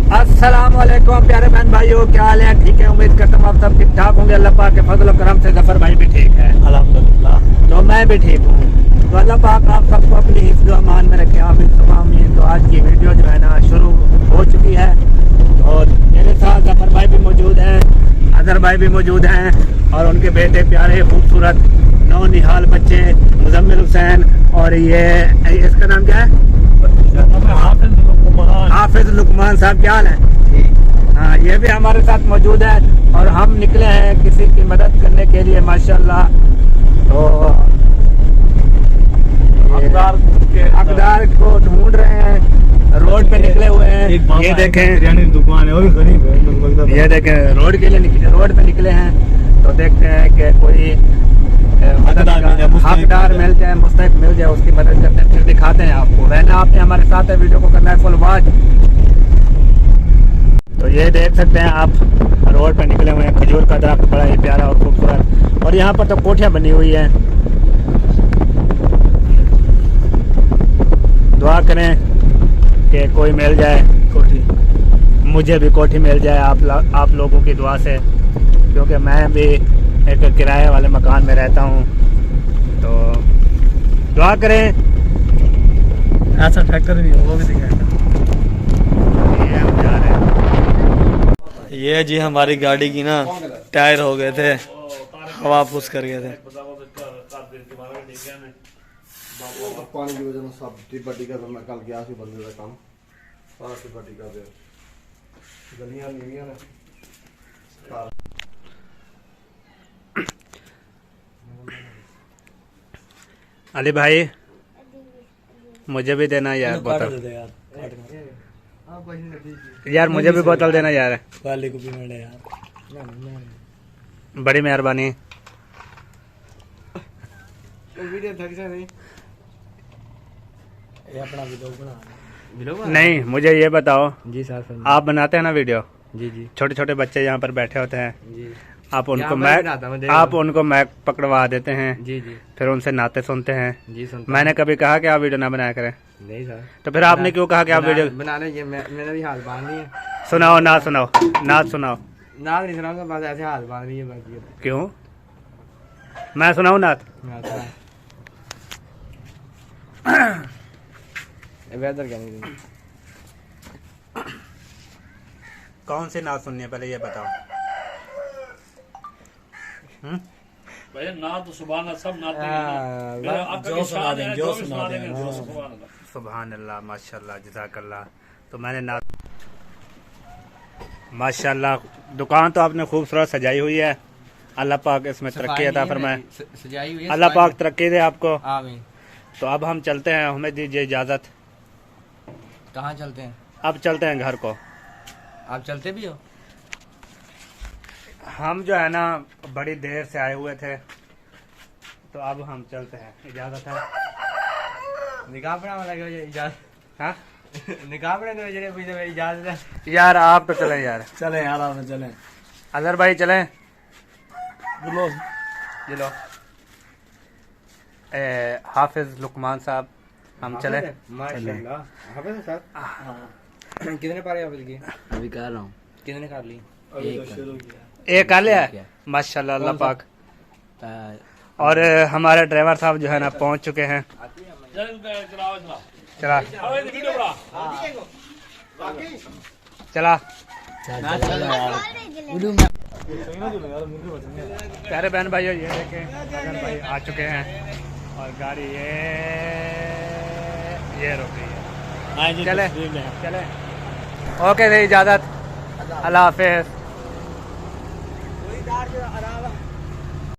अस्सलामुअलैकुम प्यारे बहन भाइयों, क्या हाल है? ठीक है, उम्मीद करता हूँ आप सब ठीक ठाक होंगे। अल्लाह पाक के फजल और करम से जफर भाई भी ठीक है अल्हम्दुलिल्लाह। तो मैं भी ठीक हूँ। तो अल्लाह पाक आप सबको अपनी हिफ्ज़ व अमान में रखे, आमीन सुम्मा आमीन। तो आज की वीडियो जो है ना शुरू हो चुकी है और मेरे साथ जफर भाई भी मौजूद हैं, अजहर भाई भी मौजूद हैं और उनके बेटे प्यारे खूबसूरत नौनिहाल बच्चे मुजम्मिल हुसैन और ये इसका नाम क्या है? हाफिज लुकमान साहब। क्या हाल है? हाँ, ये भी हमारे साथ मौजूद है और हम निकले हैं किसी की मदद करने के लिए माशाल्लाह। तो अकदार को ढूंढ रहे हैं, रोड पे निकले हुए हैं। ये देखें दुकान है, वो भी गरीब है। ये देखें रोड के लिए निकले, रोड पे निकले हैं। तो देखते हैं कि कोई हकदार मिल जाए, मुस्तहिक मिल जाए, उसकी मदद करते हैं, फिर दिखाते हैं आपको। रहना आपने हमारे साथ है, वीडियो को करना है फुल वॉच। तो ये देख सकते हैं आप, रोड पे निकले हुए हैं। खजूर का दरख्त बड़ा ही प्यारा और खूबसूरत, और यहाँ पर तो कोठियाँ बनी हुई हैं। दुआ करें कि कोई मिल जाए कोठी, मुझे भी कोठी मिल जाए आप लोगों की दुआ से, क्योंकि मैं भी एक किराए वाले मकान में रहता हूँ। तो दुआ करें। ऐसा ट्रैक्टर भी है, वो भी दिखाएगा। ये हम जा रहे हैं। ये जी हमारी गाड़ी की ना टायर हो गए थे, हवा फूस कर गए थे। पानी की वजह से सब टिब्बा टिका तो मैं कल गया सी बंदे का काम सारा टिब्बा टिका दे गलियां नीवियां ने। अली भाई मुझे भी देना यार बोतल, यार मुझे भी बोतल देना यार, वाले को भी मिले यार, बड़ी मेहरबानी। वीडियो थक जा नहीं ये अपना वीडियो बना। नहीं, मुझे ये बताओ जी सर, आप बनाते हैं ना वीडियो? जी जी छोटे छोटे बच्चे यहाँ पर बैठे होते हैं, जी, आप उनको मैक पकड़वा देते हैं, जी जी फिर उनसे नाते सुनते हैं। जी सुनता मैंने कभी कहा कि आप वीडियो ना बनाया करें? नहीं सर। तो फिर आपने क्यों कहा कि आप वीडियो बना ले? ये मैंने भी हाथ बांध ली है। सुनाओ? नात सुनाओ, नात सुनाओ। नाक नहीं सुनाऊंगा, बस ऐसे हाथ बांध ली है बाकी। क्यों? मैं सुनाऊं नात? वेदर क्या नहीं कौन सी नात सुननी है पहले ये बताओ। भैया ना तो सुभान सब ना जो सुना देंगे, जो सुना देंगे। सुभान अल्लाह, माशाल्लाह, जज़ाकल्लाह। तो मैंने नात माशाल्लाह, दुकान तो आपने खूबसूरत सजाई हुई है। अल्लाह पाक इसमें तरक्की अता फरमाए, सजाई हुई है। अल्लाह पाक तरक्की दे आपको। आमीन। तो अब हम चलते हैं, हमें दीजिए इजाज़त। कहाँ चलते हैं? अब चलते हैं घर को। आप चलते भी हो? हम जो है ना बड़ी देर से आए हुए थे, तो अब हम चलते हैं। इजाज़त है? निकाह पढ़ा वाला इजाजत? हाँ निकाह पढ़े तो इजाजत है यार, आप तो चलें यार। चले यार, आप चले। अजहर भाई चलें? बोलो चलो। हाफिज लुकमान साहब, हम चले? माशाल्लाह। हाफिज साहब कितने पारे हाफिज की? अभी कर रहा हूँ। कितने कर ली? एक कर लिया है? माशाल्लाह, अल्लाह पाक। और हमारे ड्राइवर साहब जो है ना पहुंच चुके हैं। चला चला प्यारे बहन भाइयों, ये देखें बहन भाई आ चुके हैं और गाड़ी ये रुक गई है। चले चले, ओके, इजाज़त, अल्लाह हाफिज।